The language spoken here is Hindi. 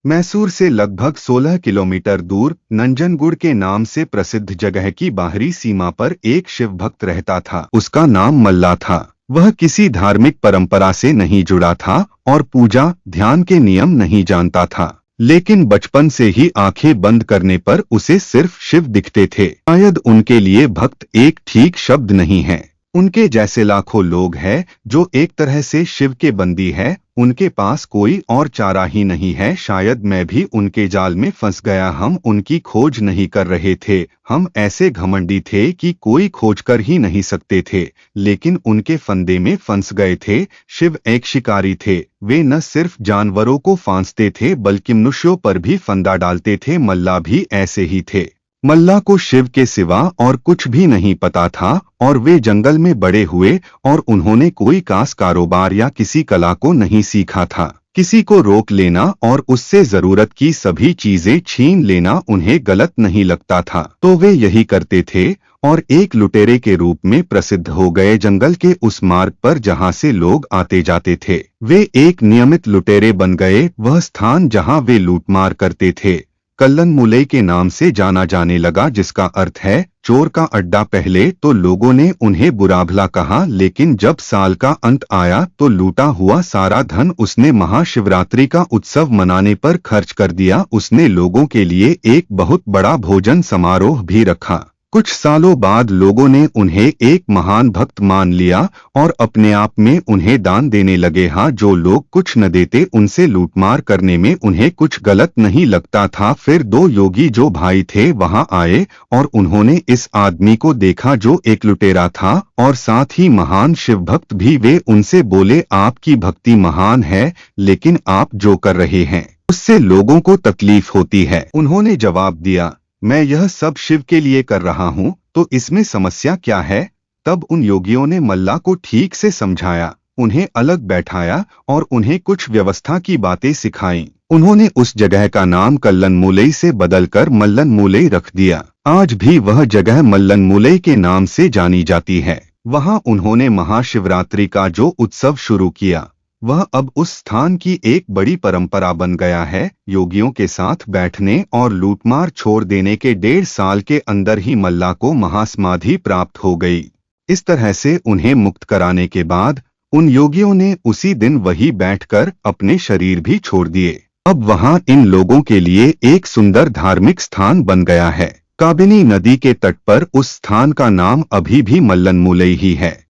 मैसूर से लगभग 16 किलोमीटर दूर नंजनगुड़ के नाम से प्रसिद्ध जगह की बाहरी सीमा पर एक शिव भक्त रहता था। उसका नाम मल्ला था। वह किसी धार्मिक परंपरा से नहीं जुड़ा था और पूजा ध्यान के नियम नहीं जानता था, लेकिन बचपन से ही आंखें बंद करने पर उसे सिर्फ शिव दिखते थे। शायद उनके लिए भक्त एक ठीक शब्द नहीं है। उनके जैसे लाखों लोग हैं जो एक तरह से शिव के बंदी है। उनके पास कोई और चारा ही नहीं है। शायद मैं भी उनके जाल में फंस गया। हम उनकी खोज नहीं कर रहे थे। हम ऐसे घमंडी थे कि कोई खोज कर ही नहीं सकते थे, लेकिन उनके फंदे में फंस गए थे। शिव एक शिकारी थे। वे न सिर्फ जानवरों को फांसते थे बल्कि मनुष्यों पर भी फंदा डालते थे। मल्ला भी ऐसे ही थे। मल्ला को शिव के सिवा और कुछ भी नहीं पता था और वे जंगल में बड़े हुए और उन्होंने कोई खास कारोबार या किसी कला को नहीं सीखा था। किसी को रोक लेना और उससे जरूरत की सभी चीजें छीन लेना उन्हें गलत नहीं लगता था, तो वे यही करते थे और एक लुटेरे के रूप में प्रसिद्ध हो गए। जंगल के उस मार्ग पर जहां से लोग आते जाते थे, वे एक नियमित लुटेरे बन गए। वह स्थान जहां वे लूटमार करते थे कल्लन मुलई के नाम से जाना जाने लगा, जिसका अर्थ है चोर का अड्डा। पहले तो लोगों ने उन्हें बुरा भला कहा, लेकिन जब साल का अंत आया तो लूटा हुआ सारा धन उसने महाशिवरात्रि का उत्सव मनाने पर खर्च कर दिया। उसने लोगों के लिए एक बहुत बड़ा भोजन समारोह भी रखा। कुछ सालों बाद लोगों ने उन्हें एक महान भक्त मान लिया और अपने आप में उन्हें दान देने लगे। हाँ, जो लोग कुछ न देते उनसे लूटमार करने में उन्हें कुछ गलत नहीं लगता था। फिर दो योगी जो भाई थे वहां आए और उन्होंने इस आदमी को देखा जो एक लुटेरा था और साथ ही महान शिव भक्त भी। वे उनसे बोले, आपकी भक्ति महान है, लेकिन आप जो कर रहे हैं उससे लोगों को तकलीफ होती है। उन्होंने जवाब दिया, मैं यह सब शिव के लिए कर रहा हूँ, तो इसमें समस्या क्या है। तब उन योगियों ने मल्ला को ठीक से समझाया, उन्हें अलग बैठाया और उन्हें कुछ व्यवस्था की बातें सिखाईं। उन्होंने उस जगह का नाम कल्लन मुलई से बदलकर मल्लन मुलई रख दिया। आज भी वह जगह मल्लन मुलई के नाम से जानी जाती है। वहां उन्होंने महाशिवरात्रि का जो उत्सव शुरू किया वह अब उस स्थान की एक बड़ी परंपरा बन गया है। योगियों के साथ बैठने और लूटमार छोड़ देने के 1.5 साल के अंदर ही मल्ला को महासमाधि प्राप्त हो गई। इस तरह से उन्हें मुक्त कराने के बाद उन योगियों ने उसी दिन वही बैठकर अपने शरीर भी छोड़ दिए। अब वहां इन लोगों के लिए एक सुंदर धार्मिक स्थान बन गया है। काबिनी नदी के तट पर उस स्थान का नाम अभी भी मल्लन मुलई ही है।